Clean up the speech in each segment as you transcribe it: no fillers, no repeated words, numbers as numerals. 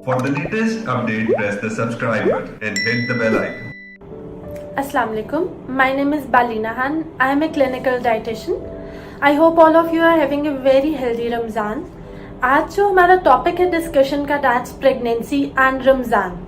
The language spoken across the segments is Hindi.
For the latest update, press the subscribe button and hit the bell icon. Assalamu alaikum. My name is Balina Han. I am a clinical dietitian. I hope all of you are having a very healthy Ramzan. आज जो हमारा टॉपिक है डिस्कशन का, that's pregnancy and Ramzan.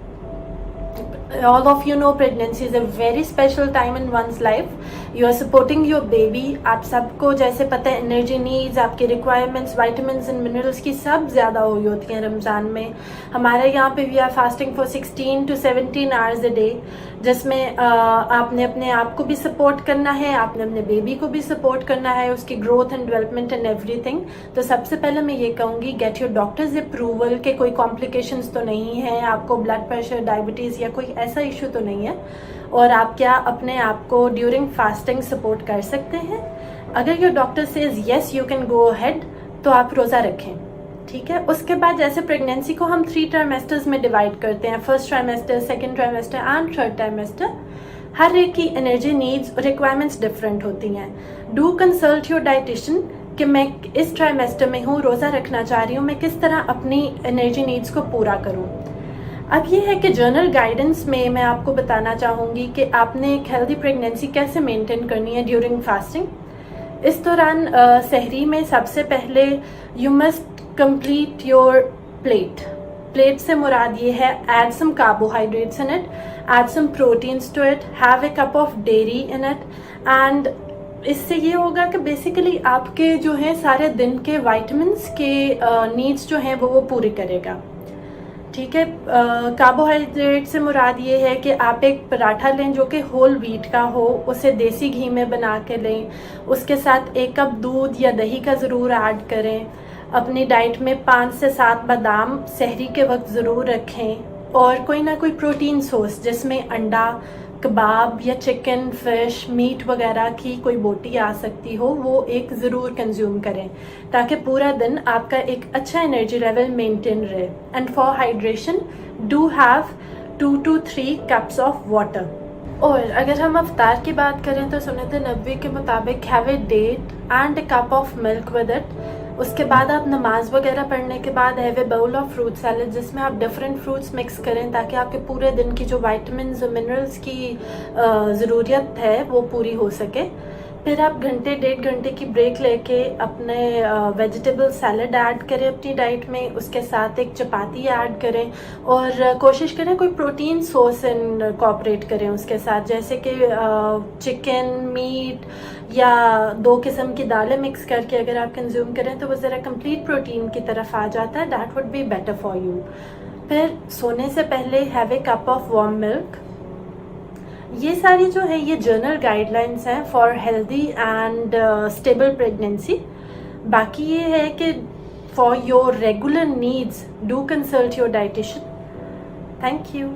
All of you know pregnancy is a very special time in one's life. You are supporting your baby. आप सबको जैसे पता है एनर्जी नीड्स, आपके रिक्वायरमेंट्स, विटामिन्स एंड मिनरल्स की सब ज़्यादा हुई होती हैं रमज़ान में. हमारे यहाँ पे we are fasting for 16 to 17 hours a day, जिसमें आपने अपने आप को भी सपोर्ट करना है, आपने अपने बेबी को भी सपोर्ट करना है, उसकी growth and development and everything. तो सबसे पहले मैं ये कहूँगी, गेट योर डॉक्टर्स अप्रूवल के कोई कॉम्प्लिकेशंस तो नहीं है, आपको ब्लड प्रेशर, डायबिटीज़ या कोई ऐसा इशू तो नहीं है, और आप क्या अपने आप को ड्यूरिंग फास्टिंग सपोर्ट कर सकते हैं. अगर your doctor says yes you can go ahead, तो आप रोज़ा रखें. ठीक है. उसके बाद जैसे प्रेगनेंसी को हम 3 ट्राइमेस्टर्स में डिवाइड करते हैं, first trimester, second trimester and third trimester. हर एक की एनर्जी नीड्स रिक्वायरमेंट्स डिफरेंट होती हैं. डू कंसल्ट योर डाइटिशियन कि मैं इस ट्राइमेस्टर में हूँ, रोज़ा रखना चाह रही हूँ, मैं किस तरह अपनी एनर्जी नीड्स को पूरा करूँ. अब ये है कि जर्नल गाइडेंस में मैं आपको बताना चाहूँगी कि आपने एक हेल्दी प्रेगनेंसी कैसे मेंटेन करनी है ड्यूरिंग फास्टिंग. इस दौरान सहरी में सबसे पहले you must complete your plate से मुराद ये है, add some carbohydrates in it, add some proteins to it, have a cup of dairy in it. And इससे ये होगा कि बेसिकली आपके जो हैं सारे दिन के विटामिन्स के नीड्स जो हैं वो पूरी करेगा. ठीक है. कार्बोहाइड्रेट से मुराद ये है कि आप एक पराठा लें जो कि होल व्हीट का हो, उसे देसी घी में बना के लें, उसके साथ 1 कप दूध या दही का ज़रूर ऐड करें. अपनी डाइट में 5 से 7 बादाम सहरी के वक्त ज़रूर रखें, और कोई ना कोई प्रोटीन सोर्स जिसमें अंडा, कबाब या चिकन, फिश, मीट वगैरह की कोई बोटी आ सकती हो, वो एक ज़रूर कंज्यूम करें ताकि पूरा दिन आपका एक अच्छा एनर्जी लेवल मेंटेन रहे. And for hydration do have 2 to 3 cups of water. और अगर हम अफ्तार की बात करें तो सुन्नत नबवी के मुताबिक have a date and a cup of milk with it. उसके बाद आप नमाज वगैरह पढ़ने के बाद have a bowl of fruit salad, जिसमें आप डिफरेंट फ्रूट्स मिक्स करें ताकि आपके पूरे दिन की जो विटामिन्स और मिनरल्स की ज़रूरत है वो पूरी हो सके. फिर आप घंटे 1.5 घंटे की ब्रेक लेके अपने वेजिटेबल सैलेड ऐड करें अपनी डाइट में, उसके साथ एक चपाती ऐड करें, और कोशिश करें कोई प्रोटीन सोर्स इनकॉर्पोरेट करें उसके साथ, जैसे कि चिकन, मीट या 2 किस्म की दालें मिक्स करके अगर आप कंज्यूम करें तो वो ज़रा कंप्लीट प्रोटीन की तरफ आ जाता है. That would be better for you. फिर सोने से पहले have a cup of warm milk. ये सारी जो है ये जर्नल गाइडलाइंस हैं for healthy and stable pregnancy. बाकी ये है कि for your regular needs do consult your dietitian. Thank you.